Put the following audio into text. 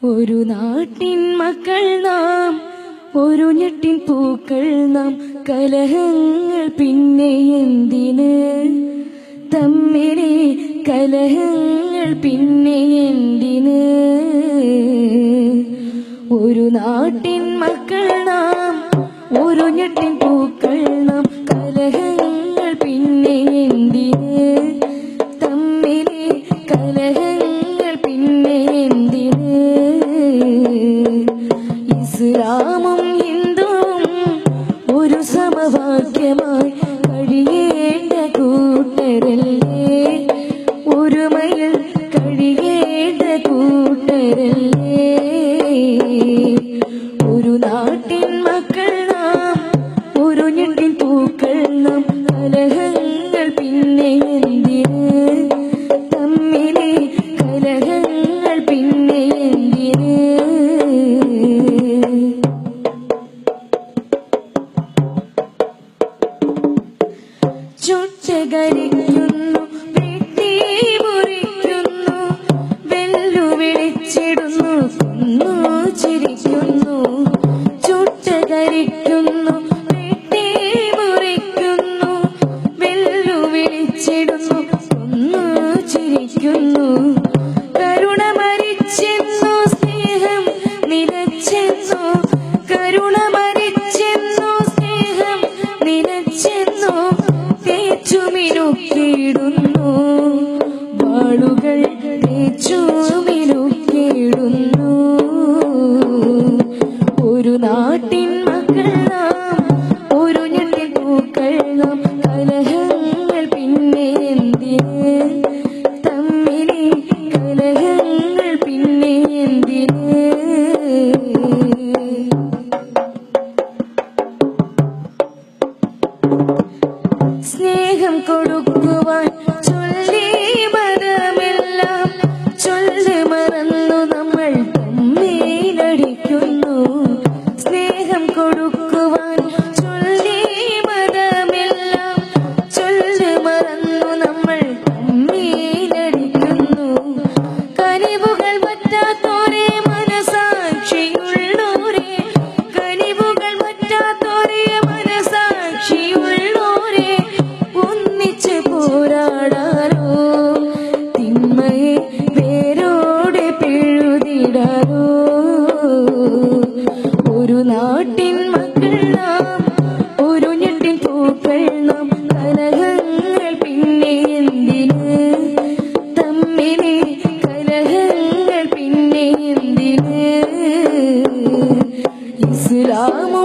ഒരു നാട്ടിൻ മക്കൾ നാം, ഒരു ഞെട്ടിൻ പൂക്കൾ നാം. കലഹങ്ങൾ പിന്നെ എന്തിന് തമ്മിലെ കലഹങ്ങൾ പിന്നെ എന്തിന്? ഒരു നാട്ടിൻ മക്കൾ നാം, ഒരു ഞെട്ടിൻ പൂക്കൾ നാം. കലഹങ്ങൾ പിന്നെ എന്തിന് തമ്മിലെ കലഹങ്ങൾ പിന്നെ എന്തിന്? ഇസ്ലാമും ഹിന്ദുവും ഒരു സമവാക്യമായി കഴിയേണ്ട കൂട്ടരല്ലേ, ഒരുമയിൽ കഴിയേണ്ട കൂട്ടരല്ലേ. ഒരു നാട്ടിൻ മക്കൾ നാം, ഒരു ഞെട്ടിൻ പൂക്കൾ നാം. കലഹങ്ങൾ പിന്നെ എന്തിന് തമ്മിലെ കലഹങ്ങൾ പിന്നെ എന്തിന്? ചുട്ടകരിക്കുന്നു, വെട്ടി മുറിക്കുന്നു, വെല്ലുവിളിച്ചിടുന്നു, കൊന്നു ചിരിക്കുന്നു. ചുട്ടകരിക്കുന്നു, വെട്ടി മുറിക്കുന്നു, വെല്ലുവിളിച്ചിടുന്നു, കൊന്നു ചിരിക്കുന്നു. കരുണ മരിച്ചെന്നു, സ്നേഹം നിലച്ചെന്നു. കരുണ മരിച്ചെന്നു, സ്നേഹം നിലച്ചെന്നു. തേച്ചുമിനുക്കിടുന്നു, വാളുകൾ തേച്ചുമിനുക്കിടുന്നു. ഒരു നാട്ടിൻ മക്കൾ നാം, ഒരു ഞെട്ടിൻ പൂക്കൾ നാം. കലഹങ്ങൾ പിന്നെ എന്തിന് തമ്മിലെ കലഹങ്ങൾ പിന്നെ എന്തിന്? സ്നേഹം കൊടുക്കുവാൻ ചൊല്ലി മരമെല്ലാം ചൊല്ല് മറന്നു നമ്മൾ തമ്മിലടിക്കുന്നു. സ്നേഹം കൊടുക്കുവാൻ ചൊല്ലി മരമെല്ലാം ചൊല്ല് മറന്നു നമ്മൾ തമ്മിലടിക്കുന്നു. കനിവുകൾ പറ്റാത്തോരെ മനസാക്ഷിയുള്ളോരെ, കനിവുകൾ പറ്റാത്തോരെ മനസാക്ഷിയുള്ളോരെ ഒന്നിച്ച് പോരാടാനോ, തിന്മയെ വേരോടെ പിഴുതിടാനോ. ഒരു നാട്ടിൻ മക്കൾ നാം, ഒരു ഞെട്ടിൻ പൂക്കൾ നാം. കലഹങ്ങൾ പിന്നെ എന്തിന് തമ്മിലെ കലഹങ്ങൾ പിന്നെ എന്തിന്? ഇസ്ലാമോ